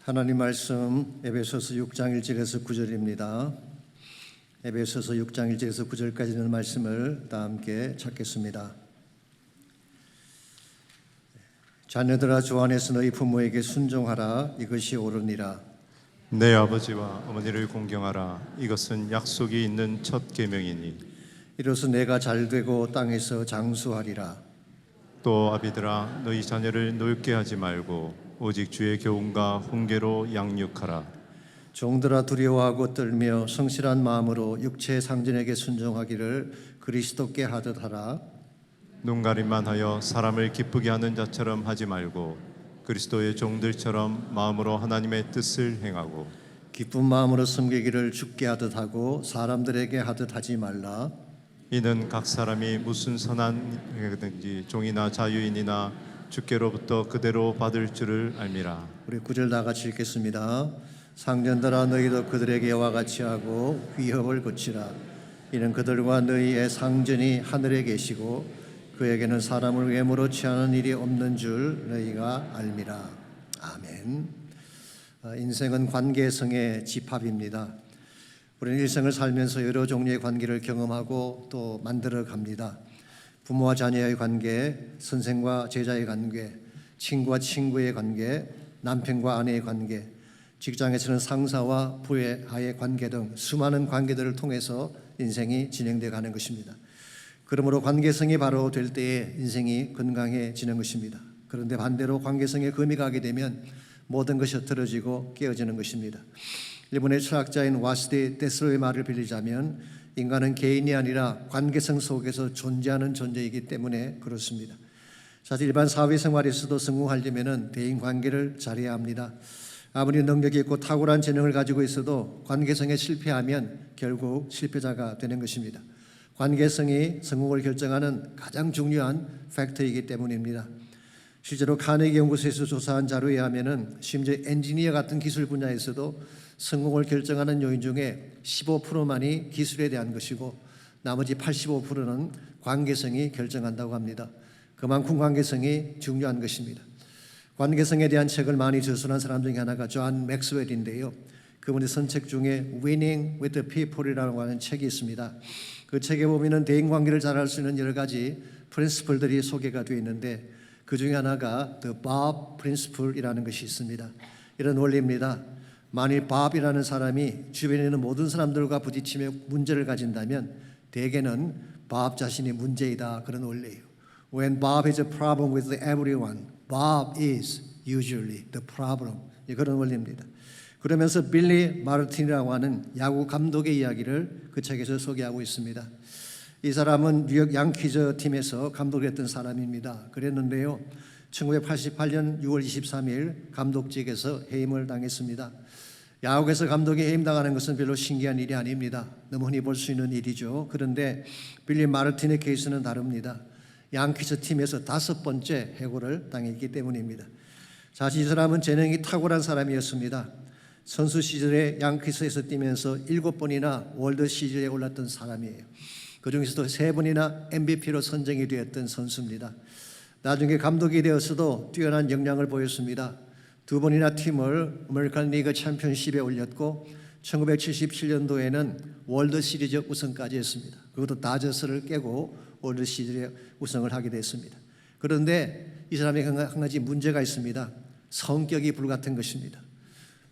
하나님 말씀 에베소서 6장 1절에서 9절입니다. 에베소서 6장 1절에서 9절까지 있는 말씀을 다 함께 찾겠습니다. 자녀들아 주 안에서 너희 부모에게 순종하라. 이것이 옳으니라. 내 아버지와 어머니를 공경하라. 이것은 약속이 있는 첫 계명이니. 이로써 내가 잘되고 땅에서 장수하리라. 또 아비들아 너희 자녀를 놀게 하지 말고 오직 주의 교훈과 훈계로 양육하라. 종들아 두려워하고 떨며 성실한 마음으로 육체의 상전에게 순종하기를 그리스도께 하듯 하라. 눈가림만 하여 사람을 기쁘게 하는 자처럼 하지 말고 그리스도의 종들처럼 마음으로 하나님의 뜻을 행하고 기쁜 마음으로 섬기기를 주께 하듯 하고 사람들에게 하듯 하지 말라. 이는 각 사람이 무슨 선한 행위든지 종이나 자유인이나 주께로부터 그대로 받을 줄을 알미라. 우리 9절 다 같이 읽겠습니다. 상전들아 너희도 그들에게 이와 같이 하고 위협을 고치라. 이는 그들과 너희의 상전이 하늘에 계시고 그에게는 사람을 외모로 취하는 일이 없는 줄 너희가 알미라. 아멘. 인생은 관계성의 집합입니다. 우리는 일생을 살면서 여러 종류의 관계를 경험하고 또 만들어 갑니다. 부모와 자녀의 관계, 선생과 제자의 관계, 친구와 친구의 관계, 남편과 아내의 관계, 직장에서는 상사와 부하의 관계 등 수많은 관계들을 통해서 인생이 진행되어 가는 것입니다. 그러므로 관계성이 바로 될 때에 인생이 건강해지는 것입니다. 그런데 반대로 관계성에 금이 가게 되면 모든 것이 흐트러지고 깨어지는 것입니다. 일본의 철학자인 와스디 데스로의 말을 빌리자면 인간은 개인이 아니라 관계성 속에서 존재하는 존재이기 때문에 그렇습니다. 사실 일반 사회생활에서도 성공하려면 대인관계를 잘해야 합니다. 아무리 능력이 있고 탁월한 재능을 가지고 있어도 관계성에 실패하면 결국 실패자가 되는 것입니다. 관계성이 성공을 결정하는 가장 중요한 팩터이기 때문입니다. 실제로 카네기 연구소에서 조사한 자료에 하면은 심지어 엔지니어 같은 기술 분야에서도 성공을 결정하는 요인 중에 15%만이 기술에 대한 것이고 나머지 85%는 관계성이 결정한다고 합니다. 그만큼 관계성이 중요한 것입니다. 관계성에 대한 책을 많이 저술한 사람 중에 하나가 존 맥스웰인데요. 그분의 선책 중에 Winning with the People이라고 하는 책이 있습니다. 그 책에 보면은 대인관계를 잘할 수 있는 여러 가지 프린시플들이 소개가 되어 있는데 그 중에 하나가 The Bob Principle이라는 것이 있습니다. 이런 원리입니다. 만일 밥이라는 사람이 주변에 있는 모든 사람들과 부딪히며 문제를 가진다면 대개는 밥 자신이 문제이다, 그런 원리예요. When Bob has a problem with everyone, Bob is usually the problem. 그런 원리입니다. 그러면서 빌리 마르틴이라고 하는 야구 감독의 이야기를 그 책에서 소개하고 있습니다. 이 사람은 뉴욕 양키즈 팀에서 감독을 했던 사람입니다. 그랬는데요, 1988년 6월 23일 감독직에서 해임을 당했습니다. 야구에서 감독이 해임당하는 것은 별로 신기한 일이 아닙니다. 너무 흔히 볼 수 있는 일이죠. 그런데 빌리 마르틴의 케이스는 다릅니다. 양키즈 팀에서 5번째 해고를 당했기 때문입니다. 사실 이 사람은 재능이 탁월한 사람이었습니다. 선수 시절에 양키즈에서 뛰면서 7번이나 월드 시리즈에 올랐던 사람이에요. 그중에서도 3번이나 MVP로 선정이 되었던 선수입니다. 나중에 감독이 되어서도 뛰어난 역량을 보였습니다. 2번이나 팀을 아메리칸 리그 챔피언십에 올렸고 1977년도에는 월드 시리즈 우승까지 했습니다. 그것도 다저스를 깨고 월드 시리즈에 우승을 하게 됐습니다. 그런데 이 사람이 한 가지 문제가 있습니다. 성격이 불같은 것입니다.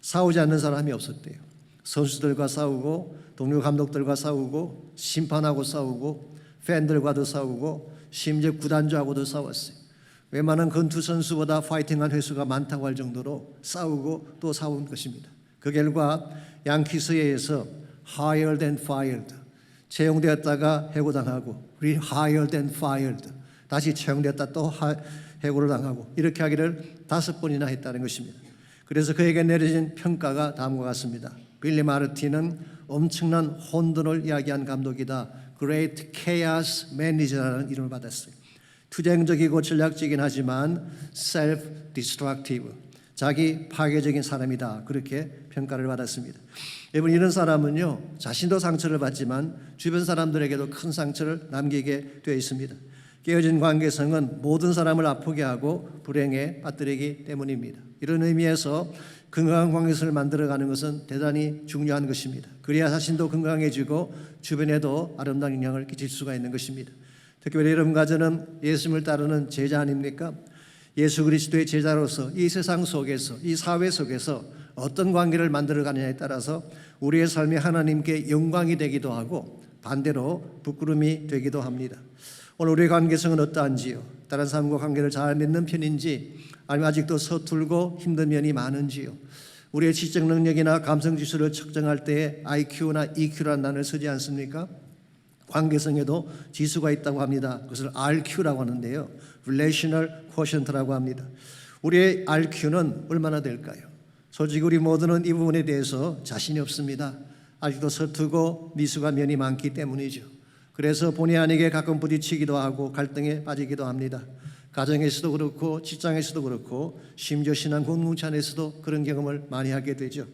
싸우지 않는 사람이 없었대요. 선수들과 싸우고 동료 감독들과 싸우고 심판하고 싸우고 팬들과도 싸우고 심지어 구단주하고도 싸웠어요. 웬만한 건투 선수보다 파이팅한 횟수가 많다고 할 정도로 싸우고 또 싸운 것입니다. 그 결과 양키스에서 hired and fired, 채용되었다가 해고당하고 rehired and fired, 다시 채용되었다 또 해고를 당하고 이렇게 하기를 5번이나 했다는 것입니다. 그래서 그에게 내려진 평가가 다음과 같습니다. 빌리 마르틴은 엄청난 혼돈을 이야기한 감독이다. Great Chaos Manager라는 이름을 받았어요. 투쟁적이고 전략적이긴 하지만 self-destructive, 자기 파괴적인 사람이다, 그렇게 평가를 받았습니다. 여러분, 이런 사람은요 자신도 상처를 받지만 주변 사람들에게도 큰 상처를 남기게 되어 있습니다. 깨어진 관계성은 모든 사람을 아프게 하고 불행에 빠뜨리기 때문입니다. 이런 의미에서 건강한 관계성을 만들어가는 것은 대단히 중요한 것입니다. 그래야 자신도 건강해지고 주변에도 아름다운 영향을 끼칠 수가 있는 것입니다. 특별히 여러분 가정은 예수님을 따르는 제자 아닙니까? 예수 그리스도의 제자로서 이 세상 속에서, 이 사회 속에서 어떤 관계를 만들어가느냐에 따라서 우리의 삶이 하나님께 영광이 되기도 하고 반대로 부끄러움이 되기도 합니다. 오늘 우리의 관계성은 어떠한지요? 다른 사람과 관계를 잘 맺는 편인지 아니면 아직도 서툴고 힘든 면이 많은지요? 우리의 지적 능력이나 감성 지수를 측정할 때 IQ나 EQ라는 단어를 쓰지 않습니까? 관계성에도 지수가 있다고 합니다. 그것을 RQ라고 하는데요. Relational Quotient라고 합니다. 우리의 RQ는 얼마나 될까요? 솔직히 우리 모두는 이 부분에 대해서 자신이 없습니다. 아직도 서투고 미숙한 면이 많기 때문이죠. 그래서 본의 아니게 가끔 부딪히기도 하고 갈등에 빠지기도 합니다. 가정에서도 그렇고 직장에서도 그렇고 심지어 신앙 공동체 안에서도 그런 경험을 많이 하게 되죠.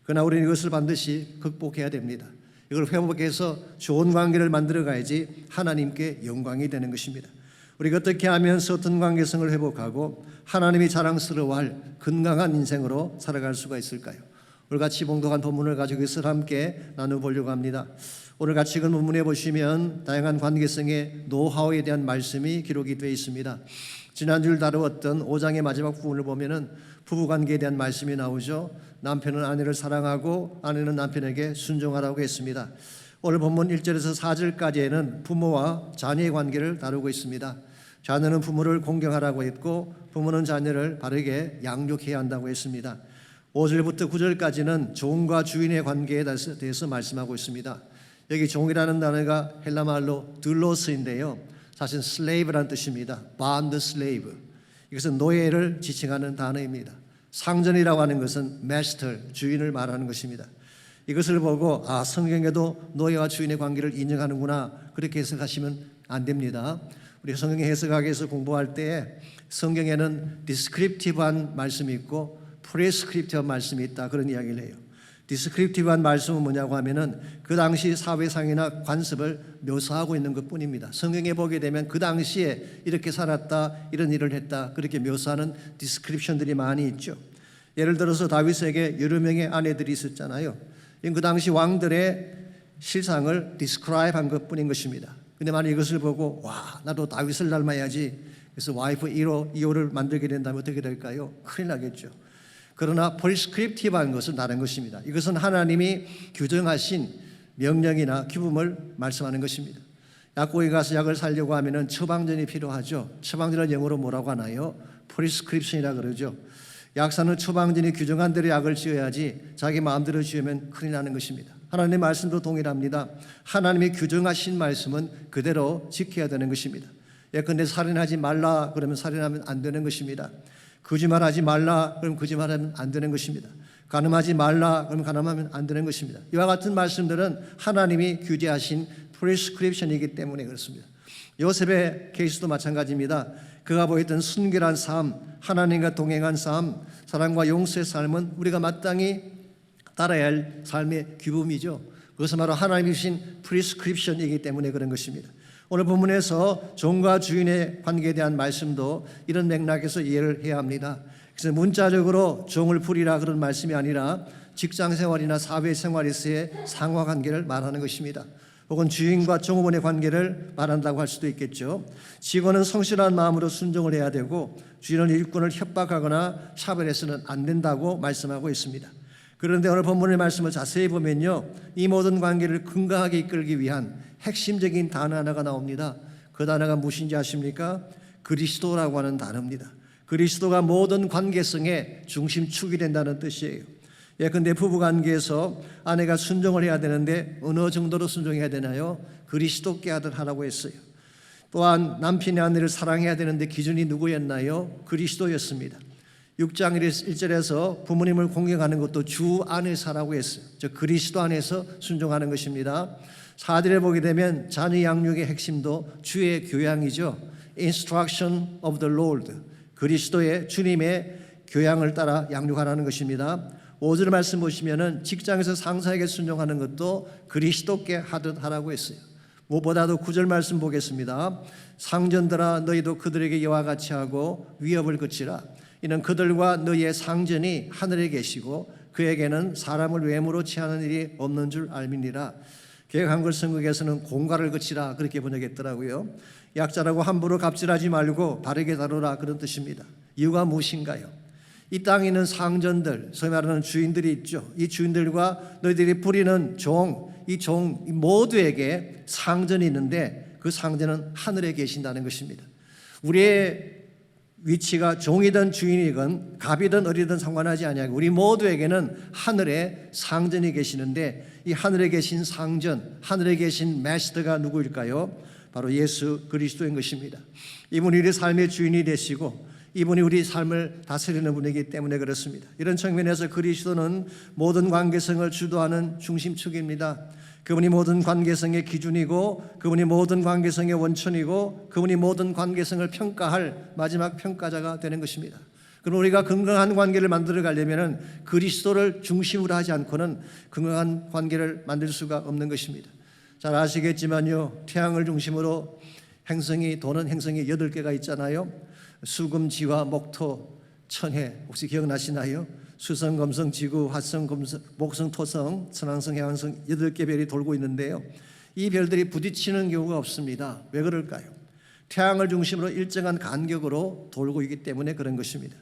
그러나 우리는 이것을 반드시 극복해야 됩니다. 이걸 회복해서 좋은 관계를 만들어 가야지 하나님께 영광이 되는 것입니다. 우리가 어떻게 하면 서툰 관계성을 회복하고 하나님이 자랑스러워할 건강한 인생으로 살아갈 수가 있을까요? 오늘 같이 봉독한 본문을 가지고 이것을 함께 나눠보려고 합니다. 오늘 같이 읽은 본문에 보시면 다양한 관계성의 노하우에 대한 말씀이 기록이 되어 있습니다. 지난주를 다루었던 5장의 마지막 부분을 보면은 부부관계에 대한 말씀이 나오죠. 남편은 아내를 사랑하고 아내는 남편에게 순종하라고 했습니다. 오늘 본문 1절에서 4절까지에는 부모와 자녀의 관계를 다루고 있습니다. 자녀는 부모를 공경하라고 했고 부모는 자녀를 바르게 양육해야 한다고 했습니다. 5절부터 9절까지는 종과 주인의 관계에 대해서 말씀하고 있습니다. 여기 종이라는 단어가 헬라 말로 둘로스인데요. 사실 slave라는 뜻입니다. bond slave. 이것은 노예를 지칭하는 단어입니다. 상전이라고 하는 것은 master, 주인을 말하는 것입니다. 이것을 보고 성경에도 노예와 주인의 관계를 인정하는구나 그렇게 해석하시면 안 됩니다. 우리 성경 해석학에서 공부할 때 성경에는 descriptive한 말씀이 있고 prescriptive한 말씀이 있다 그런 이야기를 해요. 디스크립티브한 말씀은 뭐냐고 하면은 그 당시 사회상이나 관습을 묘사하고 있는 것뿐입니다. 성경에 보게 되면 그 당시에 이렇게 살았다, 이런 일을 했다 그렇게 묘사하는 디스크립션들이 많이 있죠. 예를 들어서 다윗에게 여러 명의 아내들이 있었잖아요. 그 당시 왕들의 실상을 디스크라이브한 것뿐인 것입니다. 근데 만약 이것을 보고 나도 다윗을 닮아야지 그래서 와이프 1호, 2호를 만들게 된다면 어떻게 될까요? 큰일 나겠죠. 그러나 prescriptive한 것은 다른 것입니다. 이것은 하나님이 규정하신 명령이나 규범을 말씀하는 것입니다. 약국에 가서 약을 사려고 하면은 처방전이 필요하죠. 처방전을 영어로 뭐라고 하나요? prescription이라 그러죠. 약사는 처방전이 규정한 대로 약을 지어야지 자기 마음대로 지으면 큰일 나는 것입니다. 하나님의 말씀도 동일합니다. 하나님이 규정하신 말씀은 그대로 지켜야 되는 것입니다. 예컨대 살인하지 말라 그러면 살인하면 안 되는 것입니다. 거짓말하지 말라 그럼 거짓말하면 안 되는 것입니다. 간음하지 말라 그럼 간음하면 안 되는 것입니다. 이와 같은 말씀들은 하나님이 규제하신 프리스크립션이기 때문에 그렇습니다. 요셉의 케이스도 마찬가지입니다. 그가 보였던 순결한 삶, 하나님과 동행한 삶, 사랑과 용서의 삶은 우리가 마땅히 따라야 할 삶의 규범이죠. 그것은 바로 하나님이 주신 프리스크립션이기 때문에 그런 것입니다. 오늘 본문에서 종과 주인의 관계에 대한 말씀도 이런 맥락에서 이해를 해야 합니다. 그래서 문자적으로 종을 부리라 그런 말씀이 아니라 직장생활이나 사회생활에서의 상호관계를 말하는 것입니다. 혹은 주인과 종업원의 관계를 말한다고 할 수도 있겠죠. 직원은 성실한 마음으로 순종을 해야 되고 주인은 일꾼을 협박하거나 차별해서는 안 된다고 말씀하고 있습니다. 그런데 오늘 본문의 말씀을 자세히 보면요, 이 모든 관계를 건강하게 이끌기 위한 핵심적인 단어 하나가 나옵니다. 그 단어가 무엇인지 아십니까? 그리스도라고 하는 단어입니다. 그리스도가 모든 관계성의 중심축이 된다는 뜻이에요. 예컨대 부부관계에서 아내가 순종을 해야 되는데 어느 정도로 순종해야 되나요? 그리스도께 하라고 했어요. 또한 남편이 아내를 사랑해야 되는데 기준이 누구였나요? 그리스도였습니다. 6장 1절에서 부모님을 공경하는 것도 주 안에서 하라고 했어요. 즉 그리스도 안에서 순종하는 것입니다. 4절에 보게 되면 자녀 양육의 핵심도 주의 교양이죠. Instruction of the Lord. 그리스도의 주님의 교양을 따라 양육하라는 것입니다. 5절 말씀 보시면은 직장에서 상사에게 순종하는 것도 그리스도께 하듯 하라고 했어요. 무엇보다도 9절 말씀 보겠습니다. 상전들아 너희도 그들에게 이와 같이 하고 위협을 그치라. 이는 그들과 너희의 상전이 하늘에 계시고 그에게는 사람을 외모로 취하는 일이 없는 줄 알미니라. 개혁한글 성경에서는 공갈을 그치라 그렇게 번역했더라고요. 약자라고 함부로 갑질하지 말고 바르게 다루라 그런 뜻입니다. 이유가 무엇인가요? 이 땅에 있는 상전들, 소위 말하는 주인들이 있죠. 이 주인들과 너희들이 부리는 이 종 모두에게 상전이 있는데 그 상전은 하늘에 계신다는 것입니다. 우리의 위치가 종이든 주인이든 갑이든 어리든 상관하지 아니하고 우리 모두에게는 하늘에 상전이 계시는데 이 하늘에 계신 상전, 하늘에 계신 마스터가 누구일까요? 바로 예수 그리스도인 것입니다. 이분이 우리 삶의 주인이 되시고 이분이 우리 삶을 다스리는 분이기 때문에 그렇습니다. 이런 측면에서 그리스도는 모든 관계성을 주도하는 중심축입니다. 그분이 모든 관계성의 기준이고 그분이 모든 관계성의 원천이고 그분이 모든 관계성을 평가할 마지막 평가자가 되는 것입니다. 그럼 우리가 건강한 관계를 만들어 가려면 그리스도를 중심으로 하지 않고는 건강한 관계를 만들 수가 없는 것입니다. 잘 아시겠지만요, 태양을 중심으로 행성이 도는 행성이 8개가 있잖아요. 수금, 지화, 목토, 천해 혹시 기억나시나요? 수성, 금성, 지구, 화성, 금성, 목성, 토성, 천왕성, 해왕성 8개 별이 돌고 있는데요. 이 별들이 부딪히는 경우가 없습니다. 왜 그럴까요? 태양을 중심으로 일정한 간격으로 돌고 있기 때문에 그런 것입니다.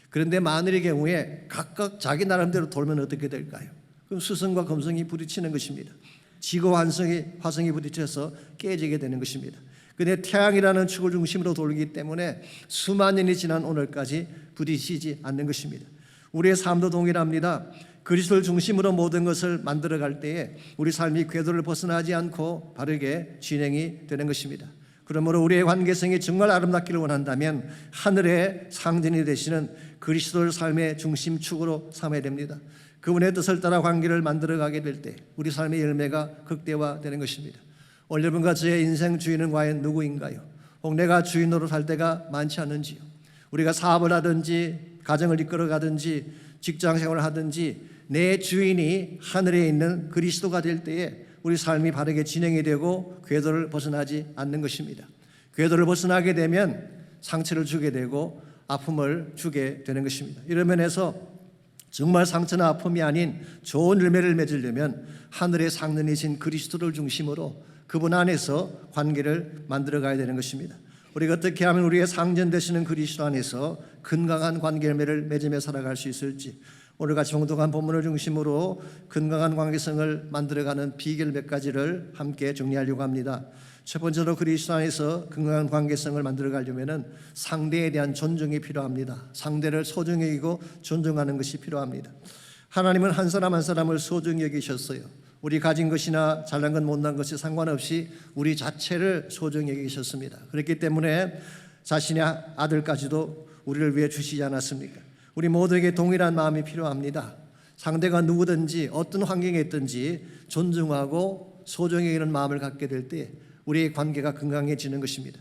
그런데 만일의 경우에 각각 자기 나름대로 돌면 어떻게 될까요? 그럼 수성과 금성이 부딪히는 것입니다. 지구와 화성이 부딪혀서 깨지게 되는 것입니다. 그런데 태양이라는 축을 중심으로 돌기 때문에 수만 년이 지난 오늘까지 부딪히지 않는 것입니다. 우리의 삶도 동일합니다. 그리스도를 중심으로 모든 것을 만들어갈 때에 우리 삶이 궤도를 벗어나지 않고 바르게 진행이 되는 것입니다. 그러므로 우리의 관계성이 정말 아름답기를 원한다면 하늘의 상전이 되시는 그리스도를 삶의 중심축으로 삼아야 됩니다. 그분의 뜻을 따라 관계를 만들어가게 될 때 우리 삶의 열매가 극대화되는 것입니다. 오늘 여러분과 저의 인생 주인은 과연 누구인가요? 혹 내가 주인으로 살 때가 많지 않은지요? 우리가 사업을 하든지 가정을 이끌어가든지 직장생활을 하든지 내 주인이 하늘에 있는 그리스도가 될 때에 우리 삶이 바르게 진행이 되고 궤도를 벗어나지 않는 것입니다. 궤도를 벗어나게 되면 상처를 주게 되고 아픔을 주게 되는 것입니다. 이런 면에서 정말 상처나 아픔이 아닌 좋은 열매를 맺으려면 하늘의 상전이신 그리스도를 중심으로 그분 안에서 관계를 만들어 가야 되는 것입니다. 우리가 어떻게 하면 우리의 상전 되시는 그리스도 안에서 건강한 관계 열매를 맺으며 살아갈 수 있을지 오늘 같이 봉독한 본문을 중심으로 건강한 관계성을 만들어가는 비결 몇 가지를 함께 정리하려고 합니다. 첫 번째로 그리스도 안에서 건강한 관계성을 만들어가려면 상대에 대한 존중이 필요합니다. 상대를 소중히 여기고 존중하는 것이 필요합니다. 하나님은 한 사람 한 사람을 소중히 여기셨어요. 우리 가진 것이나 잘난 것 못난 것이 상관없이 우리 자체를 소중히 여기셨습니다. 그렇기 때문에 자신의 아들까지도 우리를 위해 주시지 않았습니까? 우리 모두에게 동일한 마음이 필요합니다. 상대가 누구든지 어떤 환경에 있든지 존중하고 소중히 여기는 마음을 갖게 될 때 우리의 관계가 건강해지는 것입니다.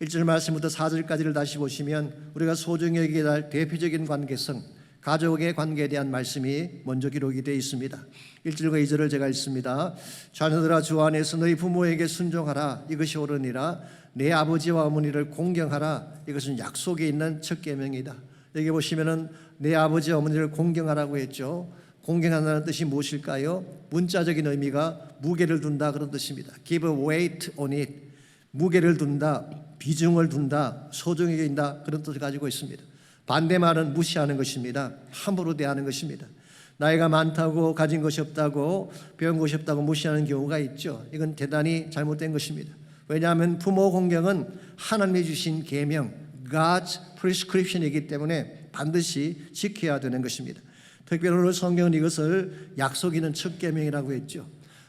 1절 말씀부터 4절까지를 다시 보시면 우리가 소중히 여기게 할 대표적인 관계성, 가족의 관계에 대한 말씀이 먼저 기록이 되어 있습니다. 1절과 2절을 제가 읽습니다. 자녀들아 주 안에서 너희 부모에게 순종하라. 이것이 옳으니라. 내 아버지와 어머니를 공경하라. 이것은 약속에 있는 첫 계명이다. 여기 보시면은 내 아버지 어머니를 공경하라고 했죠. 공경한다는 뜻이 무엇일까요? 문자적인 의미가 무게를 둔다 그런 뜻입니다. Give a weight on it. 무게를 둔다, 비중을 둔다, 소중히 여긴다 그런 뜻을 가지고 있습니다. 반대말은 무시하는 것입니다. 함부로 대하는 것입니다. 나이가 많다고 가진 것이 없다고 배운 것이 없다고 무시하는 경우가 있죠. 이건 대단히 잘못된 것입니다. 왜냐하면 부모 공경은 하나님이 주신 계명, God's prescription이기 때문에 반드시 지켜야 되는 것입니다. 특별히 성경은 이것을 약속 있는 첫 계명이라고 했죠.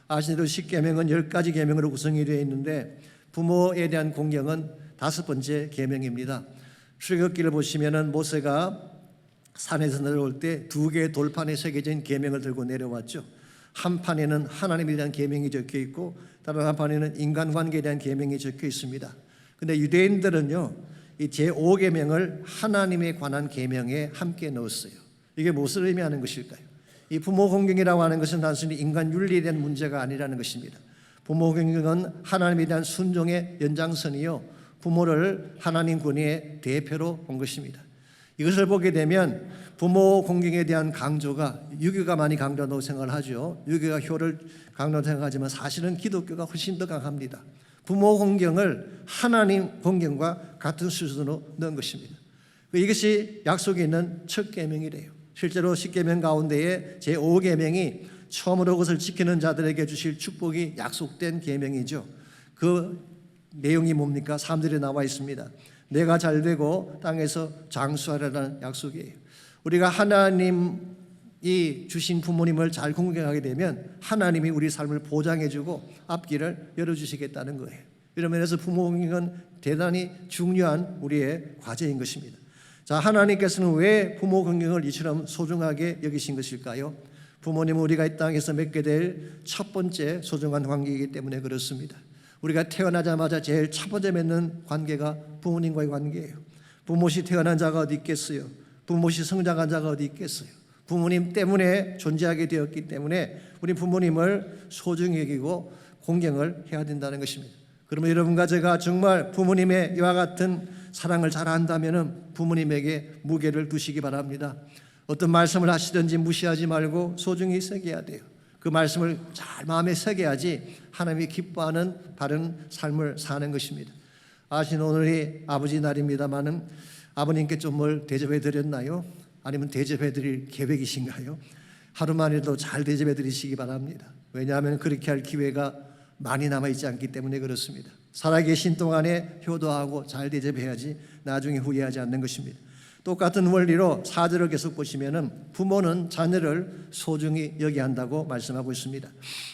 아시는 10계명은 10가지 계명으로 구성이 되어 있는데 부모에 대한 공경은 5번째 계명입니다. 출애굽기를 보시면은 모세가 산에서 내려올 때 2개의 돌판에 새겨진 계명을 들고 내려왔죠. 한 판에는 하나님에 대한 계명이 적혀 있고 다른 한 판에는 인간관계에 대한 계명이 적혀 있습니다. 그런데 유대인들은요 이 제5계명을 하나님에 관한 계명에 함께 넣었어요. 이게 무엇을 의미하는 것일까요? 이 부모 공경이라고 하는 것은 단순히 인간 윤리에 대한 문제가 아니라는 것입니다. 부모 공경은 하나님에 대한 순종의 연장선이요, 부모를 하나님 권위의 대표로 본 것입니다. 이것을 보게 되면 부모 공경에 대한 강조가 유교가 많이 강조한다고 생각을 하죠. 유교가 효를 강조한다고 생각하지만 사실은 기독교가 훨씬 더 강합니다. 부모 공경을 하나님 공경과 같은 수준으로 넣은 것입니다. 이것이 약속에 있는 첫 계명이래요. 실제로 10계명 가운데에 제5계명이 처음으로 그것을 지키는 자들에게 주실 축복이 약속된 계명이죠. 그 내용이 뭡니까? 3절에 나와 있습니다. 내가 잘되고 땅에서 장수하라는 약속이에요. 우리가 하나님이 주신 부모님을 잘 공경하게 되면 하나님이 우리 삶을 보장해주고 앞길을 열어주시겠다는 거예요. 이런 면에서 부모 공경은 대단히 중요한 우리의 과제인 것입니다. 자, 하나님께서는 왜 부모 공경을 이처럼 소중하게 여기신 것일까요? 부모님은 우리가 이 땅에서 맺게 될 첫 번째 소중한 관계이기 때문에 그렇습니다. 우리가 태어나자마자 제일 첫 번째 맺는 관계가 부모님과의 관계예요. 부모시 태어난 자가 어디 있겠어요? 부모시 성장한 자가 어디 있겠어요? 부모님 때문에 존재하게 되었기 때문에 우리 부모님을 소중히 여기고 공경을 해야 된다는 것입니다. 그러면 여러분과 제가 정말 부모님의 이와 같은 사랑을 잘 한다면 부모님에게 무게를 두시기 바랍니다. 어떤 말씀을 하시든지 무시하지 말고 소중히 새겨야 돼요. 그 말씀을 잘 마음에 새겨야지 하나님이 기뻐하는 바른 삶을 사는 것입니다. 아시는 오늘이 아버지 날입니다마는 아버님께 좀 뭘 대접해 드렸나요? 아니면 대접해 드릴 계획이신가요? 하루만이라도 잘 대접해 드리시기 바랍니다. 왜냐하면 그렇게 할 기회가 많이 남아있지 않기 때문에 그렇습니다. 살아계신 동안에 효도하고 잘 대접해야지 나중에 후회하지 않는 것입니다. 똑같은 원리로 4절을 계속 보시면은 부모는 자녀를 소중히 여겨야 한다고 말씀하고 있습니다.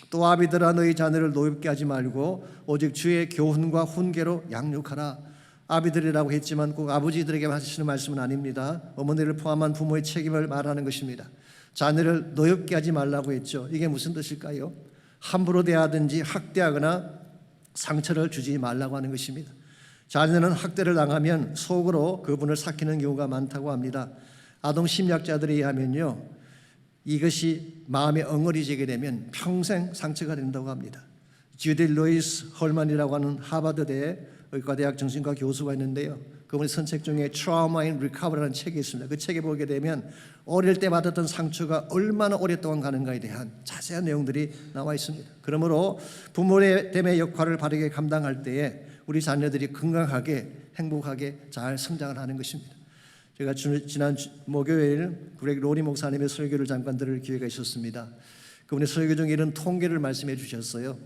또 아비들아 너희 자녀를 노엽게 하지 말고 오직 주의 교훈과 훈계로 양육하라. 아비들이라고 했지만 꼭 아버지들에게 하시는 말씀은 아닙니다. 어머니를 포함한 부모의 책임을 말하는 것입니다. 자녀를 노엽게 하지 말라고 했죠. 이게 무슨 뜻일까요? 함부로 대하든지 학대하거나 상처를 주지 말라고 하는 것입니다. 자녀는 학대를 당하면 속으로 그분을 삭히는 경우가 많다고 합니다. 아동 심리학자들에 의하면요, 이것이 마음에 엉어리지게 되면 평생 상처가 된다고 합니다. 주디 루이스 헐만이라고 하는 하버드대 의과대학 정신과 교수가 있는데요, 그분의 선책 중에 Trauma in Recovery라는 책이 있습니다. 그 책에 보게 되면 어릴 때 받았던 상처가 얼마나 오랫동안 가는가에 대한 자세한 내용들이 나와 있습니다. 그러므로 부모됨의 역할을 바르게 감당할 때에 우리 자녀들이 건강하게 행복하게 잘 성장을 하는 것입니다. 제가 지난 목요일 그렉 로리 목사님의 설교를 잠깐 들을 기회가 있었습니다. 그분의 설교 중에 이런 통계를 말씀해 주셨어요.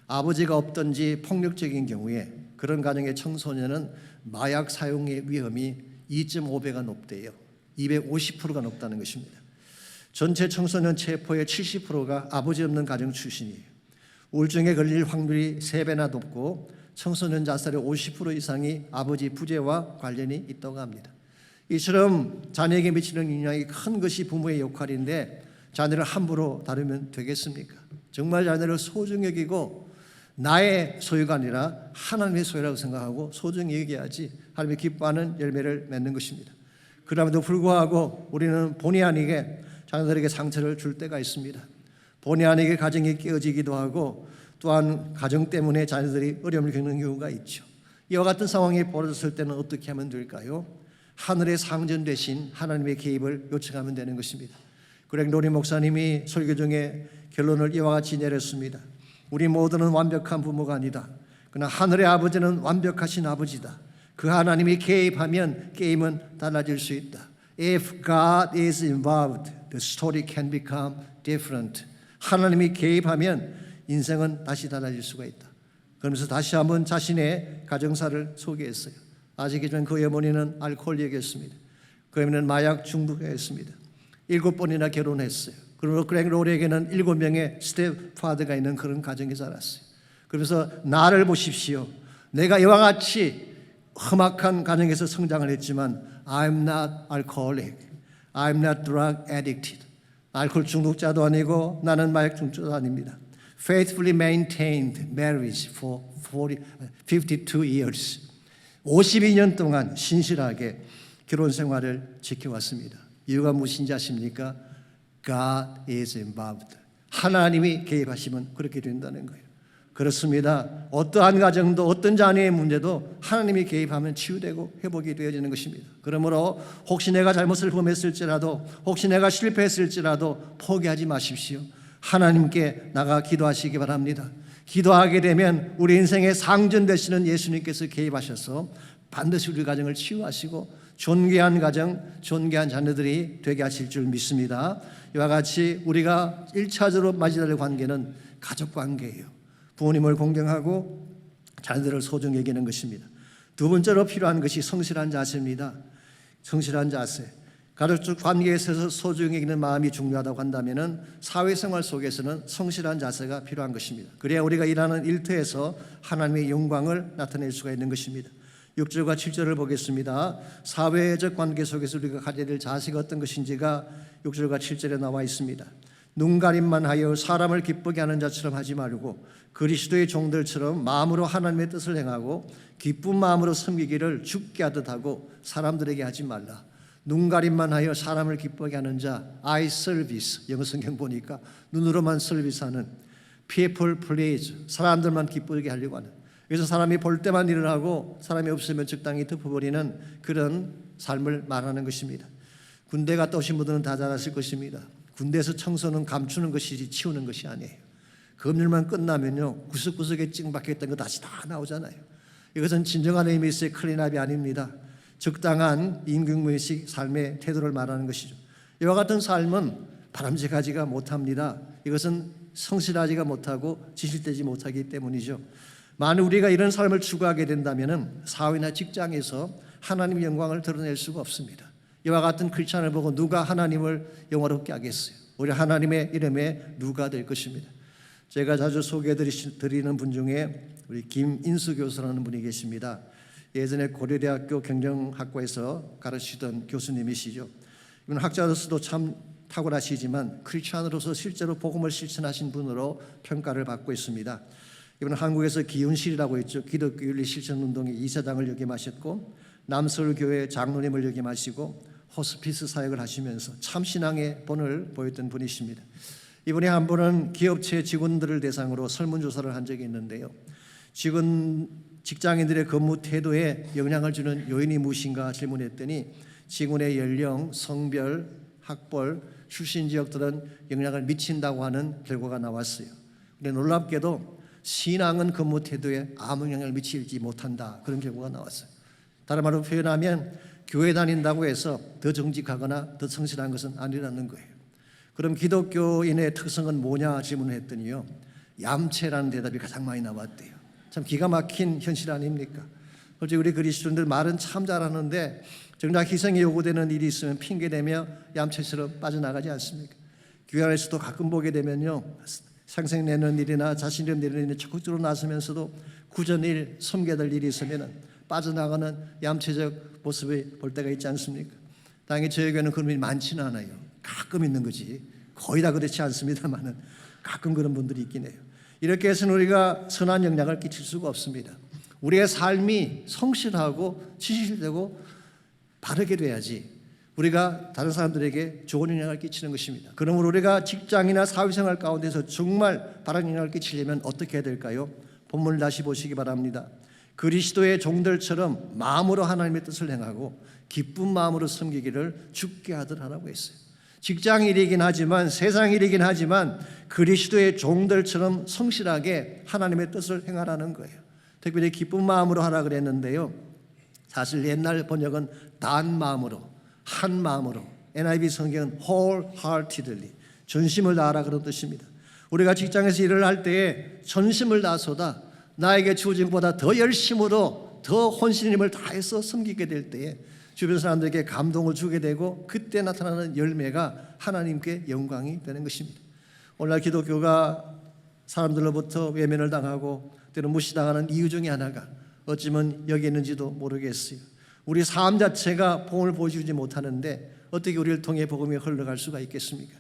아버지가 없든지 폭력적인 경우에 그런 가정의 청소년은 마약 사용의 위험이 2.5배가 높대요. 250%가 높다는 것입니다. 전체 청소년 체포의 70%가 아버지 없는 가정 출신이에요. 우울증에 걸릴 확률이 3배나 높고 청소년 자살의 50% 이상이 아버지 부재와 관련이 있다고 합니다. 이처럼 자녀에게 미치는 영향이 큰 것이 부모의 역할인데 자녀를 함부로 다루면 되겠습니까? 정말 자녀를 소중히 여기고 나의 소유가 아니라 하나님의 소유라고 생각하고 소중히 여겨야지 하나님이 기뻐하는 열매를 맺는 것입니다. 그럼에도 불구하고 우리는 본의 아니게 자녀들에게 상처를 줄 때가 있습니다. 본의 아니게 가정이 깨어지기도 하고 또한 가정 때문에 자녀들이 어려움을 겪는 경우가 있죠. 이와 같은 상황이 벌어졌을 때는 어떻게 하면 될까요? 하늘의 상전 대신 하나님의 개입을 요청하면 되는 것입니다. 그렉 로리 목사님이 설교 중에 결론을 이와 같이 내렸습니다. 우리 모두는 완벽한 부모가 아니다. 그러나 하늘의 아버지는 완벽하신 아버지다. 그 하나님이 개입하면 게임은 달라질 수 있다. If God is involved, the story can become different. 하나님이 개입하면 인생은 다시 달라질 수가 있다. 그러면서 다시 한번 자신의 가정사를 소개했어요. 아시겠지만 그의 어머니는 알코올이었습니다. 그의 어머니는 마약 중독자였습니다. 7번이나 결혼했어요. 그리고 그렉 로리에게는 7명의 스텝파더가 있는 그런 가정에 자랐어요. 그러면서 나를 보십시오. 내가 이와 같이 험악한 가정에서 성장을 했지만 I'm not alcoholic. I'm not drug addicted. 알코올 중독자도 아니고 나는 마약 중독자도 아닙니다. Faithfully maintained marriage for 52 years. 52년 동안 신실하게 결혼 생활을 지켜왔습니다. 이유가 무엇인지 아십니까? God is involved. 하나님이 개입하시면 그렇게 된다는 거예요. 그렇습니다. 어떠한 가정도 어떤 자녀의 문제도 하나님이 개입하면 치유되고 회복이 되어지는 것입니다. 그러므로 혹시 내가 잘못을 범했을지라도, 혹시 내가 실패했을지라도 포기하지 마십시오. 하나님께 나가 기도하시기 바랍니다. 기도하게 되면 우리 인생의 상전 되시는 예수님께서 개입하셔서 반드시 우리 가정을 치유하시고 존귀한 가정, 존귀한 자녀들이 되게 하실 줄 믿습니다. 이와 같이 우리가 1차적으로 맞이해야 될 관계는 가족 관계예요. 부모님을 공경하고 자녀들을 소중히 여기는 것입니다. 두 번째로 필요한 것이 성실한 자세입니다. 성실한 자세. 가족 관계에 있어서 소중히 여기는 마음이 중요하다고 한다면 사회생활 속에서는 성실한 자세가 필요한 것입니다. 그래야 우리가 일하는 일터에서 하나님의 영광을 나타낼 수가 있는 것입니다. 6절과 7절을 보겠습니다. 사회적 관계 속에서 우리가 가져야 될 자세가 어떤 것인지가 6절과 7절에 나와 있습니다. 눈가림만 하여 사람을 기쁘게 하는 자처럼 하지 말고 그리스도의 종들처럼 마음으로 하나님의 뜻을 행하고 기쁜 마음으로 섬기기를 주께 하듯 하고 사람들에게 하지 말라. 눈가림만 하여 사람을 기쁘게 하는 자, eye service, 영어 성경 보니까 눈으로만 서비스하는, people please, 사람들만 기쁘게 하려고 하는, 그래서 사람이 볼 때만 일을 하고 사람이 없으면 적당히 덮어버리는 그런 삶을 말하는 것입니다. 군대 갔다 오신 분들은 다 잘 아실 것입니다. 군대에서 청소는 감추는 것이지 치우는 것이 아니에요. 검열만 끝나면요, 구석구석에 찡박혔던 거 다시 다 나오잖아요. 이것은 진정한 의미에서의 클린업이 아닙니다. 적당한 임금의식 삶의 태도를 말하는 것이죠. 이와 같은 삶은 바람직하지가 못합니다. 이것은 성실하지가 못하고 지실되지 못하기 때문이죠. 만약 우리가 이런 삶을 추구하게 된다면 사회나 직장에서 하나님의 영광을 드러낼 수가 없습니다. 이와 같은 크리스찬을 보고 누가 하나님을 영화롭게 하겠어요? 우리 하나님의 이름에 누가 될 것입니다. 제가 자주 소개해드리는 분 중에 우리 김인수 교수라는 분이 계십니다. 예전에 고려대학교 경영학과에서 가르치던 교수님이시죠. 이분 학자로서도 참 탁월하시지만 크리스찬으로서 실제로 복음을 실천하신 분으로 평가를 받고 있습니다. 이분은 한국에서 기운실이라고 있죠. 기독교 윤리 실천 운동의 이사장을 역임하셨고 남서울교회 장로님을 역임하시고 호스피스 사역을 하시면서 참신앙의 본을 보였던 분이십니다. 이분이 한 번은 기업체 직원들을 대상으로 설문조사를 한 적이 있는데요. 직장인들의 근무 태도에 영향을 주는 요인이 무엇인가 질문했더니 직원의 연령, 성별, 학벌, 출신 지역 들은 영향을 미친다고 하는 결과가 나왔어요. 그런데 놀랍게도 신앙은 근무 태도에 아무 영향을 미치지 못한다, 그런 결과가 나왔어요. 다른 말로 표현하면 교회 다닌다고 해서 더 정직하거나 더 성실한 것은 아니라는 거예요. 그럼 기독교인의 특성은 뭐냐 질문을 했더니요, 얌체라는 대답이 가장 많이 나왔대요. 참 기가 막힌 현실 아닙니까? 솔직히 우리 그리스도인들 말은 참 잘하는데 정작 희생이 요구되는 일이 있으면 핑계대며 얌체처럼 빠져나가지 않습니까? 교회 안에서도 가끔 보게 되면요, 생색내는 일이나 자신 이름 내는 일에 적극적으로 나서면서도 구전일, 섬겨될 일이 있으면 빠져나가는 얌체적 모습을 볼 때가 있지 않습니까? 당연히 저희 교회는 그런 일이 많지는 않아요. 가끔 있는 거지 거의 다 그렇지 않습니다만은 가끔 그런 분들이 있긴 해요. 이렇게 해서는 우리가 선한 영향을 끼칠 수가 없습니다. 우리의 삶이 성실하고 지실되고 바르게 돼야지 우리가 다른 사람들에게 좋은 영향을 끼치는 것입니다. 그러므로 우리가 직장이나 사회생활 가운데서 정말 바른 영향을 끼치려면 어떻게 해야 될까요? 본문을 다시 보시기 바랍니다. 그리스도의 종들처럼 마음으로 하나님의 뜻을 행하고 기쁜 마음으로 섬기기를 주께 하듯 하라고 했어요. 직장 일이긴 하지만, 세상 일이긴 하지만 그리스도의 종들처럼 성실하게 하나님의 뜻을 행하라는 거예요. 특별히 기쁜 마음으로 하라 그랬는데요, 사실 옛날 번역은 단 마음으로, 한 마음으로, NIV 성경은 wholeheartedly, 전심을 다하라 그런 뜻입니다. 우리가 직장에서 일을 할 때에 전심을 다하소다, 나에게 주어진 것보다 더 열심으로 더 혼신의 힘을 다해서 섬기게 될 때에 주변 사람들에게 감동을 주게 되고 그때 나타나는 열매가 하나님께 영광이 되는 것입니다. 오늘날 기독교가 사람들로부터 외면을 당하고 때로 무시당하는 이유 중에 하나가 어쩌면 여기 있는지도 모르겠어요. 우리 삶 자체가 복음을 보여주지 못하는데 어떻게 우리를 통해 복음이 흘러갈 수가 있겠습니까?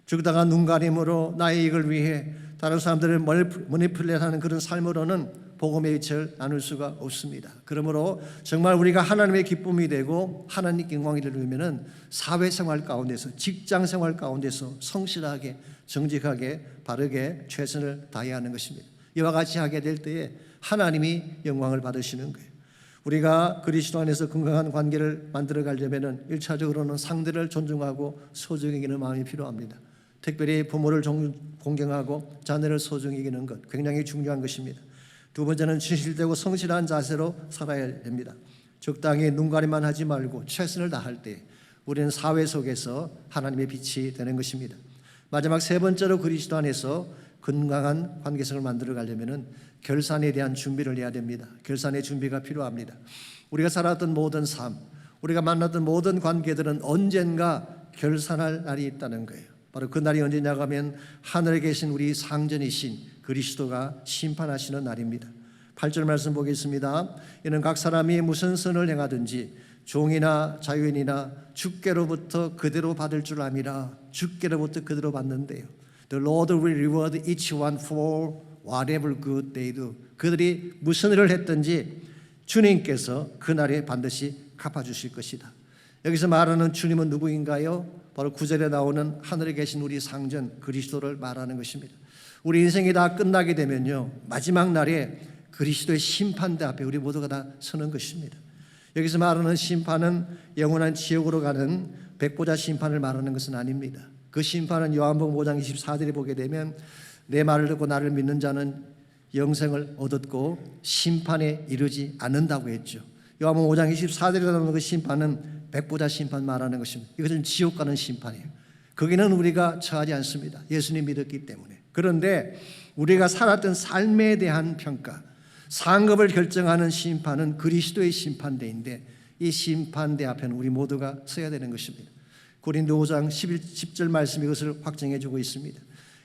적당한 눈가림으로 나의 이익을 위해 다른 사람들을 머니플레이하는 그런 삶으로는 복음의 이치를 나눌 수가 없습니다. 그러므로 정말 우리가 하나님의 기쁨이 되고 하나님께 영광이 되려면 사회생활 가운데서, 직장생활 가운데서 성실하게, 정직하게, 바르게 최선을 다해야 하는 것입니다. 이와 같이 하게 될 때에 하나님이 영광을 받으시는 거예요. 우리가 그리스도 안에서 건강한 관계를 만들어 가려면 1차적으로는 상대를 존중하고 소중히 여기는 마음이 필요합니다. 특별히 부모를 공경하고 자녀를 소중히 여기는 것 굉장히 중요한 것입니다. 두 번째는 진실되고 성실한 자세로 살아야 됩니다. 적당히 눈가리만 하지 말고 최선을 다할 때 우리는 사회 속에서 하나님의 빛이 되는 것입니다. 마지막 세 번째로 그리스도 안에서 건강한 관계성을 만들어 가려면 결산에 대한 준비를 해야 됩니다. 결산의 준비가 필요합니다. 우리가 살았던 모든 삶, 우리가 만났던 모든 관계들은 언젠가 결산할 날이 있다는 거예요. 바로 그 날이 언제냐고 하면 하늘에 계신 우리 상전이신 그리스도가 심판하시는 날입니다. 8절 말씀 보겠습니다. 이는 각 사람이 무슨 선을 행하든지 종이나 자유인이나 주께로부터 그대로 받을 줄 암이라. 주께로부터 그대로 받는데요. The Lord will reward each one for whatever good they do. 그들이 무슨 일을 했든지 주님께서 그날에 반드시 갚아주실 것이다. 여기서 말하는 주님은 누구인가요? 바로 9절에 나오는 하늘에 계신 우리 상전 그리스도를 말하는 것입니다. 우리 인생이 다 끝나게 되면요, 마지막 날에 그리스도의 심판대 앞에 우리 모두가 다 서는 것입니다. 여기서 말하는 심판은 영원한 지옥으로 가는 백보자 심판을 말하는 것은 아닙니다. 그 심판은 요한복음 5장 24절에 보게 되면 내 말을 듣고 나를 믿는 자는 영생을 얻었고 심판에 이르지 않는다고 했죠. 요한복음 5장 24절에 나오는 그 심판은 백보자 심판 말하는 것입니다. 이것은 지옥 가는 심판이에요. 거기는 우리가 처하지 않습니다. 예수님 믿었기 때문에. 그런데 우리가 살았던 삶에 대한 평가, 상급을 결정하는 심판은 그리스도의 심판대인데 이 심판대 앞에는 우리 모두가 서야 되는 것입니다. 고린도 5장 10절 말씀이 이것을 확증해 주고 있습니다.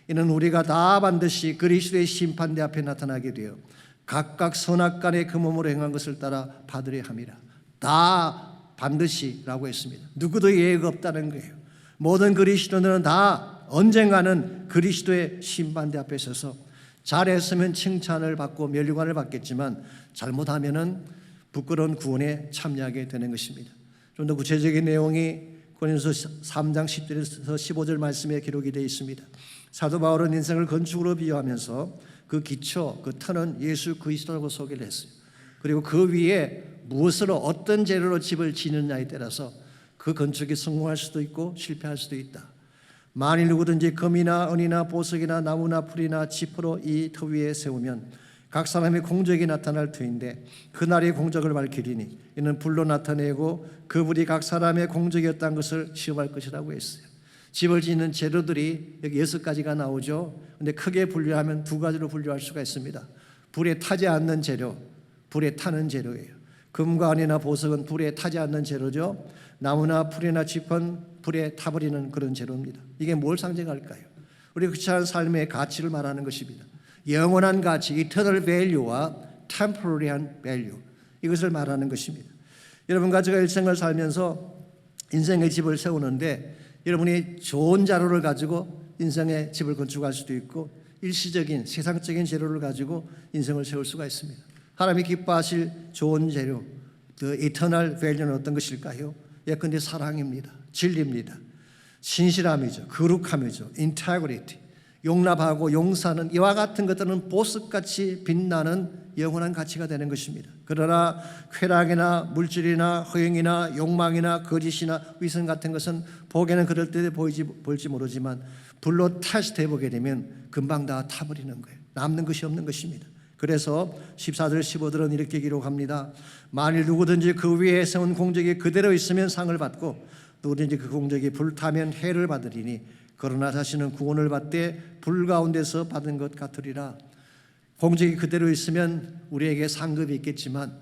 이는 우리가 다 반드시 그리스도의 심판대 앞에 나타나게 되어 각각 선악간의 그 몸으로 행한 것을 따라 받으려 함이라. 다 반드시라고 했습니다. 누구도 예외가 없다는 거예요. 모든 그리스도인들은 다 언젠가는 그리스도의 심판대 앞에 서서 잘했으면 칭찬을 받고 면류관을 받겠지만 잘못하면은 부끄러운 구원에 참여하게 되는 것입니다. 좀 더 구체적인 내용이 고린도서 3장 10절에서 15절 말씀에 기록이 되어 있습니다. 사도 바울은 인생을 건축으로 비유하면서 그 기초, 그 터는 예수 그리스도라고 소개를 했어요. 그리고 그 위에 무엇으로 어떤 재료로 집을 짓느냐에 따라서 그 건축이 성공할 수도 있고 실패할 수도 있다. 만일 누구든지 금이나 은이나 보석이나 나무나 풀이나 지퍼로 이 터 위에 세우면 각 사람의 공적이 나타날 터인데 그날의 공적을 밝히리니 이는 불로 나타내고 그 불이 각 사람의 공적이었다는 것을 시험할 것이라고 했어요. 집을 짓는 재료들이 여기 6가지가 나오죠. 그런데 크게 분류하면 2가지로 분류할 수가 있습니다. 불에 타지 않는 재료, 불에 타는 재료예요. 금과 은이나 보석은 불에 타지 않는 재료죠. 나무나 풀이나 지퍼는 불에 타버리는 그런 재료입니다. 이게 뭘 상징할까요? 우리 크리스찬 삶의 가치를 말하는 것입니다. 영원한 가치, eternal value와 temporary한 value, 이것을 말하는 것입니다. 여러분과 제가 일생을 살면서 인생의 집을 세우는데 여러분이 좋은 자료를 가지고 인생의 집을 건축할 수도 있고 일시적인 세상적인 재료를 가지고 인생을 세울 수가 있습니다. 하나님이 기뻐하실 좋은 재료, the eternal value는 어떤 것일까요? 예컨대 사랑입니다. 진리입니다. 신실함이죠. 거룩함이죠. integrity, 용납하고 용서하는 이와 같은 것들은 보석같이 빛나는 영원한 가치가 되는 것입니다. 그러나 쾌락이나 물질이나 허영이나 욕망이나 거짓이나 위선 같은 것은 보기에는 그럴 때 보일지 모르지만 불로 테스트해 보게 되면 금방 다 타버리는 거예요. 남는 것이 없는 것입니다. 그래서 14절 15절은 이렇게 기록합니다. 만일 누구든지 그 위에 세운 공적이 그대로 있으면 상을 받고 누구든지 그 공적이 불타면 해를 받으리니 그러나 자신은 구원을 받되 불 가운데서 받은 것 같으리라. 공적이 그대로 있으면 우리에게 상급이 있겠지만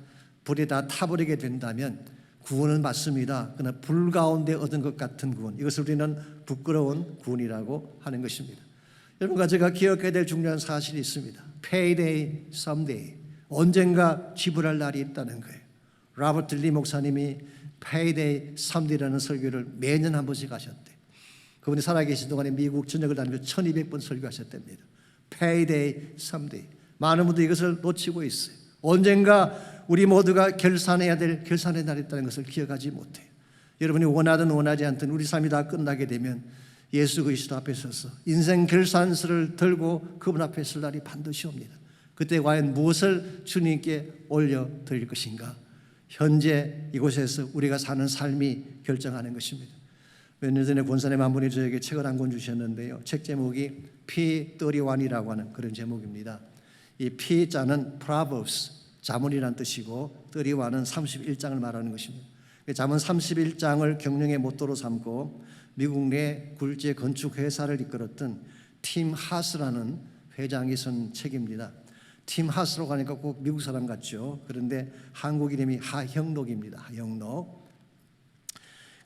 불에 다 타버리게 된다면 구원은 맞습니다. 그러나 불 가운데 얻은 것 같은 구원, 이것을 우리는 부끄러운 구원이라고 하는 것입니다. 여러분과 제가 기억해야 될 중요한 사실이 있습니다. Payday, someday. 언젠가 지불할 날이 있다는 거예요. 로버트 리 목사님이 Payday, someday라는 설교를 매년 한 번씩 하셨대. 그분이 살아계신 동안에 미국 전역을 다니면서 1200번 설교하셨답니다. Payday, someday. 많은 분들이 이것을 놓치고 있어요. 언젠가 우리 모두가 결산해야 될 결산의 날이 있다는 것을 기억하지 못해요. 여러분이 원하든 원하지 않든 우리 삶이 다 끝나게 되면 예수 그리스도 앞에 서서 인생 결산서를 들고 그분 앞에 설 날이 반드시 옵니다. 그때 과연 무엇을 주님께 올려드릴 것인가? 현재 이곳에서 우리가 사는 삶이 결정하는 것입니다. 몇 년 전에 권사님 한 분이 저에게 책을 한 권 주셨는데요. 책 제목이 P31이라고 하는 그런 제목입니다. 이 P자는 Proverbs, 자문이란 뜻이고 31은 31장을 말하는 것입니다. 자문 31장을 경영의 모토로 삼고 미국 내 굴지의 건축 회사를 이끌었던 팀 하스라는 회장이 쓴 책입니다. 팀 하스라고 하니까 꼭 미국 사람 같죠. 그런데 한국 이름이 하형록입니다. 하형록.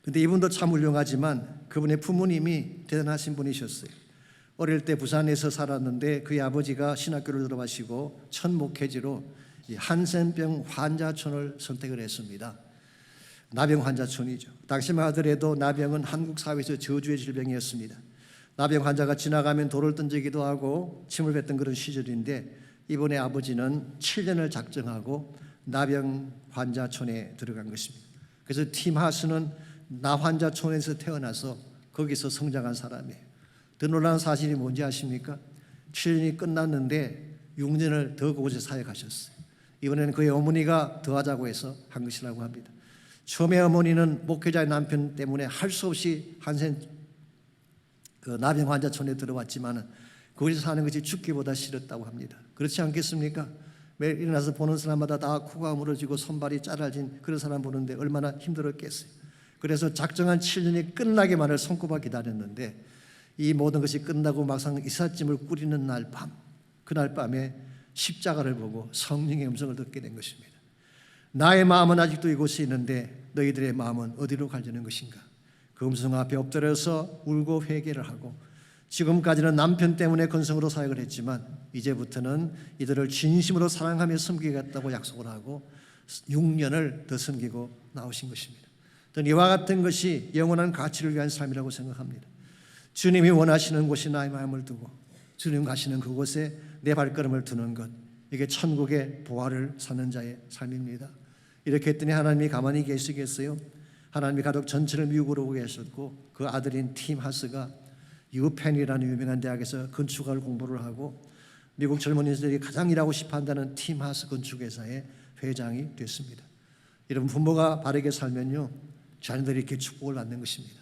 근데 이분도 참 훌륭하지만 그분의 부모님이 대단하신 분이셨어요. 어릴 때 부산에서 살았는데 그의 아버지가 신학교를 들어가시고 첫 목회지로 이 한센병 환자촌을 선택을 했습니다. 나병 환자촌이죠. 당시만 하더라도 나병은 한국 사회에서 저주의 질병이었습니다. 나병 환자가 지나가면 돌을 던지기도 하고 침을 뱉던 그런 시절인데 이번에 아버지는 7년을 작정하고 나병 환자촌에 들어간 것입니다. 그래서 팀 하스는 나환자촌에서 태어나서 거기서 성장한 사람이에요. 더 놀라운 사실이 뭔지 아십니까? 7년이 끝났는데 6년을 더 그곳에 사역하셨어요. 이번에는 그의 어머니가 더 하자고 해서 한 것이라고 합니다. 처음에 어머니는 목회자의 남편 때문에 할 수 없이 나병 환자촌에 들어왔지만은 거기서 사는 것이 죽기보다 싫었다고 합니다. 그렇지 않겠습니까? 매일 일어나서 보는 사람마다 다 코가 물어지고 손발이 짜라진 그런 사람 보는데 얼마나 힘들었겠어요. 그래서 작정한 7년이 끝나기만을 손꼽아 기다렸는데 이 모든 것이 끝나고 막상 이삿짐을 꾸리는 날 밤, 그날 밤에 십자가를 보고 성령의 음성을 듣게 된 것입니다. 나의 마음은 아직도 이곳에 있는데 너희들의 마음은 어디로 가려는 것인가? 그 음성 앞에 엎드려서 울고 회개를 하고 지금까지는 남편 때문에 건성으로 사역을 했지만 이제부터는 이들을 진심으로 사랑하며 섬기겠다고 약속을 하고 6년을 더 섬기고 나오신 것입니다. 저는 이와 같은 것이 영원한 가치를 위한 삶이라고 생각합니다. 주님이 원하시는 곳이 나의 마음을 두고 주님 가시는 그곳에 내 발걸음을 두는 것, 이게 천국의 보화를 사는 자의 삶입니다. 이렇게 했더니 하나님이 가만히 계시겠어요? 하나님이 가족 전체를 미국으로 오게 하셨고 그 아들인 팀 하스가 유펜이라는 유명한 대학에서 건축학을 공부를 하고 미국 젊은이들이 가장 일하고 싶어 한다는 팀 하스 건축회사의 회장이 됐습니다. 여러분, 부모가 바르게 살면요 자녀들이 이렇게 축복을 받는 것입니다.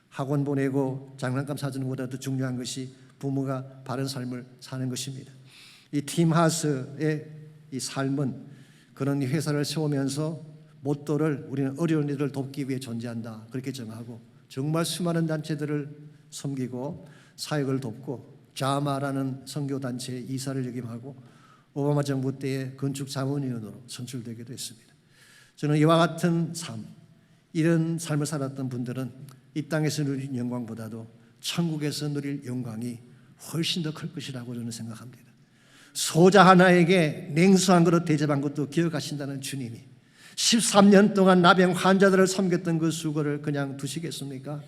학원 보내고 장난감 사주는 것보다 더 중요한 것이 부모가 바른 삶을 사는 것입니다. 이 팀 하스의 이 삶은 그런 회사를 세우면서 모토를 우리는 어려운 이들을 돕기 위해 존재한다 그렇게 정하고 정말 수많은 단체들을 섬기고 사역을 돕고 자마라는 선교단체의 이사를 역임하고 오바마 정부 때의 건축 자문위원으로 선출되기도 했습니다. 저는 이와 같은 삶, 이런 삶을 살았던 분들은 이 땅에서 누린 영광보다도 천국에서 누릴 영광이 훨씬 더 클 것이라고 저는 생각합니다. 소자 하나에게 냉수 한 그릇 대접한 것도 기억하신다는 주님이 13년 동안 나병 환자들을 섬겼던 그 수고를 그냥 두시겠습니까?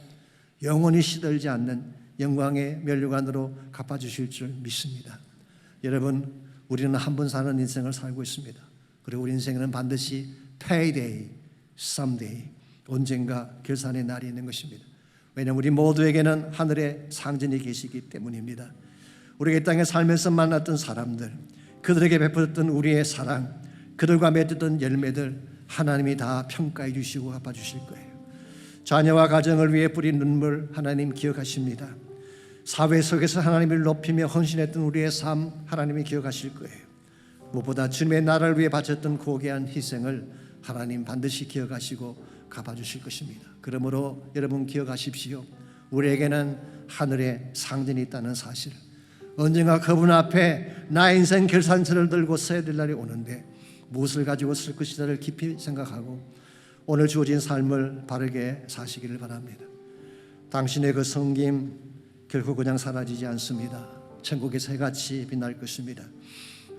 영원히 시들지 않는 영광의 면류관으로 갚아주실 줄 믿습니다. 여러분, 우리는 한 번 사는 인생을 살고 있습니다. 그리고 우리 인생에는 반드시 payday, someday, 언젠가 결산의 날이 있는 것입니다. 왜냐하면 우리 모두에게는 하늘의 상전이 계시기 때문입니다. 우리가 이 땅에 살면서 만났던 사람들, 그들에게 베풀었던 우리의 사랑, 그들과 맺었던 열매들 하나님이 다 평가해 주시고 갚아주실 거예요. 자녀와 가정을 위해 뿌린 눈물 하나님 기억하십니다. 사회 속에서 하나님을 높이며 헌신했던 우리의 삶 하나님이 기억하실 거예요. 무엇보다 주님의 나라를 위해 바쳤던 고귀한 희생을 하나님 반드시 기억하시고 갚아주실 것입니다. 그러므로 여러분 기억하십시오. 우리에게는 하늘의 상전이 있다는 사실, 언젠가 그분 앞에 나의 인생 결산서를 들고 서야 될 날이 오는데 무엇을 가지고 쓸 것이다를 깊이 생각하고 오늘 주어진 삶을 바르게 사시기를 바랍니다. 당신의 그 섬김 결코 그냥 사라지지 않습니다. 천국에서 해같이 빛날 것입니다.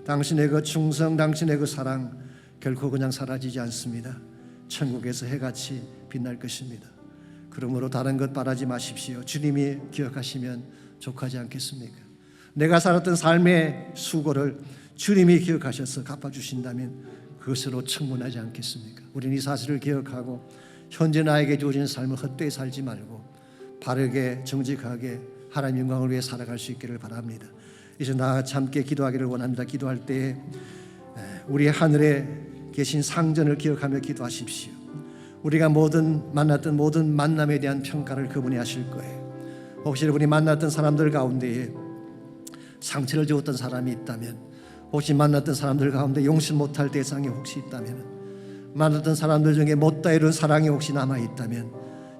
당신의 그 충성, 당신의 그 사랑 결코 그냥 사라지지 않습니다. 천국에서 해같이 빛날 것입니다. 그러므로 다른 것 바라지 마십시오. 주님이 기억하시면 족하지 않겠습니까? 내가 살았던 삶의 수고를 주님이 기억하셔서 갚아주신다면 그것으로 충분하지 않겠습니까? 우리는 이 사실을 기억하고 현재 나에게 주어진 삶을 헛되이 살지 말고 바르게 정직하게 하나님 영광을 위해 살아갈 수 있기를 바랍니다. 이제 다 같이 함께 기도하기를 원합니다. 기도할 때 우리 하늘에 계신 상전을 기억하며 기도하십시오. 우리가 만났던 모든 만남에 대한 평가를 그분이 하실 거예요. 혹시 우리 만났던 사람들 가운데에 상처를 주었던 사람이 있다면, 혹시 만났던 사람들 가운데 용서 못할 대상이 혹시 있다면, 만났던 사람들 중에 못다 이룬 사랑이 혹시 남아있다면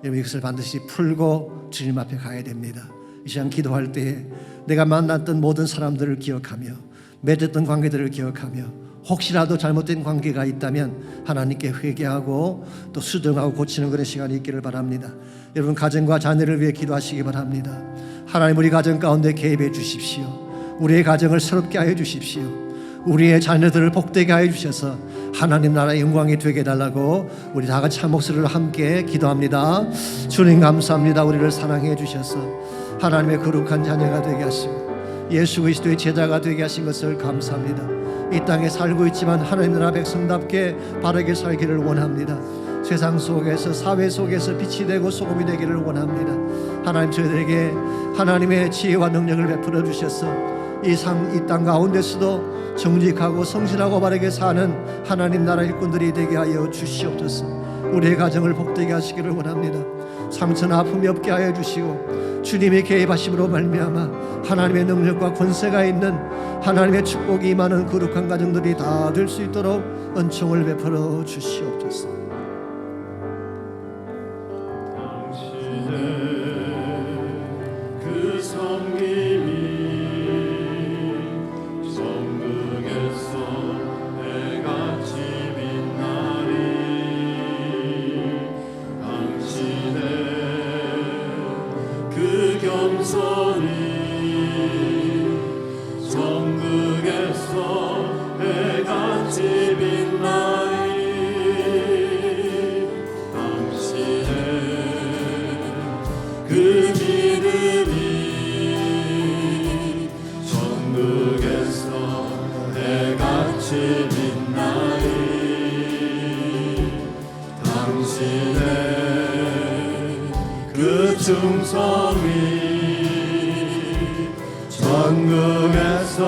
여러분 이것을 반드시 풀고 주님 앞에 가야 됩니다. 이 시간 기도할 때 내가 만났던 모든 사람들을 기억하며 맺었던 관계들을 기억하며 혹시라도 잘못된 관계가 있다면 하나님께 회개하고 또 수정하고 고치는 그런 시간이 있기를 바랍니다. 여러분 가정과 자녀를 위해 기도하시기 바랍니다. 하나님 우리 가정 가운데 개입해 주십시오. 우리의 가정을 새롭게 하여 주십시오. 우리의 자녀들을 복되게 하여 주셔서 하나님 나라의 영광이 되게 해달라고 우리 다 같이 한 목소리로 함께 기도합니다. 주님 감사합니다. 우리를 사랑해 주셔서 하나님의 거룩한 자녀가 되게 하시고 예수 그리스도의 제자가 되게 하신 것을 감사합니다. 이 땅에 살고 있지만 하나님 나라 백성답게 바르게 살기를 원합니다. 세상 속에서 사회 속에서 빛이 되고 소금이 되기를 원합니다. 하나님 저희들에게 하나님의 지혜와 능력을 베풀어 주셔서 이 땅 가운데서도 정직하고 성실하고 바르게 사는 하나님 나라 일꾼들이 되게 하여 주시옵소서. 우리의 가정을 복되게 하시기를 원합니다. 상처나 아픔이 없게 하여 주시고 주님의 개입하심으로 말미암아 하나님의 능력과 권세가 있는 하나님의 축복이 임하는 거룩한 가정들이 다 될 수 있도록 은총을 베풀어 주시옵소서. 그 섬김이 성벽에서 해같이 빛나리. 당신의 그 겸손이 성벽에서 해같이 빛나리. 당신의 그 믿음이 천국에서 해같이 빛나리. 당신의 그 충성이 천국에서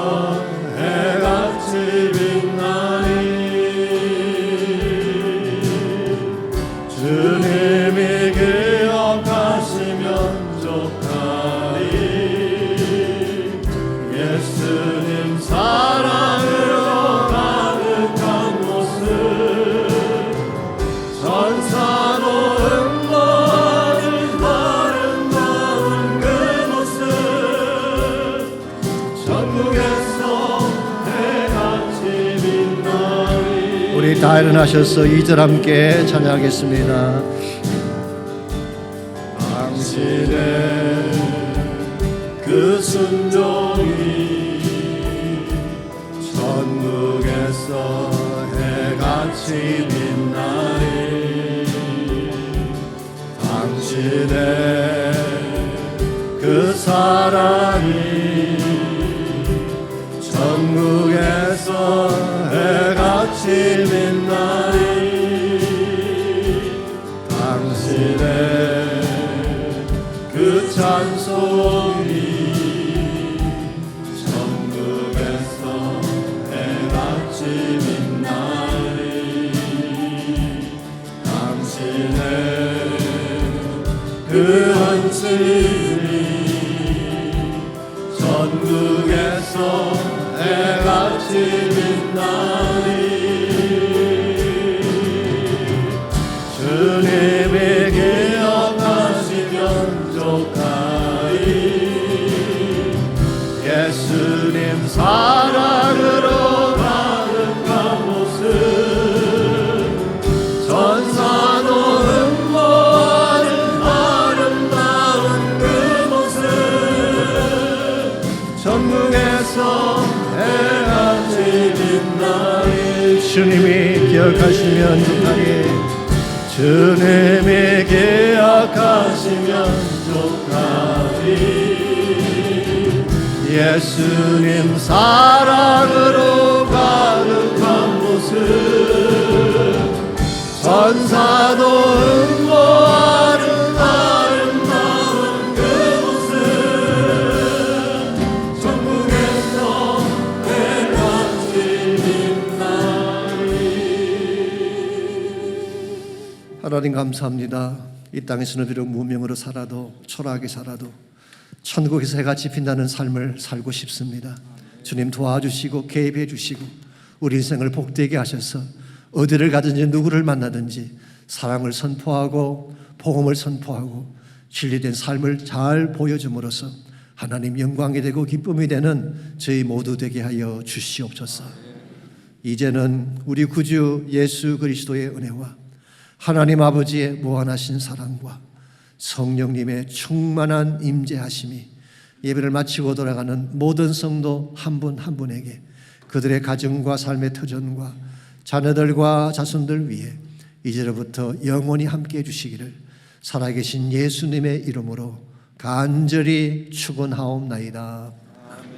해같이 빛나리. 주님이 기억하시면 족하리. 예수님 사랑으로 가득한 모습 전사도 응모하는 아름다운 그 모습 천국에서 해같이 빛나리. 우리 다 일어나셔서 2절 함께 찬양하겠습니다. 당신의 그 순종이 천국에서 해같이 빛나리. 당신의 그 사랑이 천국에서 해같이 빛나리. 당신의 그 찬송이 천국에서 해같이 빛나리. 당신의 그 헌신이 천국에서 해같이 빛나리. 주님이 기억하시면 족하리. 예수님 사랑으로 가득한 모습 전사도 응모하는 아름다운 그 모습 천국에서 해같이 빛나리. 주님이 기억하시면 족하리. 주님이 기억하시면 족하리. 예수님 사랑으로 가득한 모습 전사도 응모하는 아름다운 그 모습 천국에서 하나님 감사합니다. 이 땅에서는 비록 무명으로 살아도 초라하게 살아도 천국에서 해가 지핀다는 삶을 살고 싶습니다. 주님 도와주시고 개입해 주시고 우리 인생을 복되게 하셔서 어디를 가든지 누구를 만나든지 사랑을 선포하고 복음을 선포하고 진리된 삶을 잘 보여줌으로써 하나님 영광이 되고 기쁨이 되는 저희 모두 되게 하여 주시옵소서. 이제는 우리 구주 예수 그리스도의 은혜와 하나님 아버지의 무한하신 사랑과 성령님의 충만한 임재하심이 예배를 마치고 돌아가는 모든 성도 한 분 한 분에게 그들의 가정과 삶의 터전과 자녀들과 자손들 위해 이제로부터 영원히 함께 해주시기를 살아계신 예수님의 이름으로 간절히 축원하옵나이다.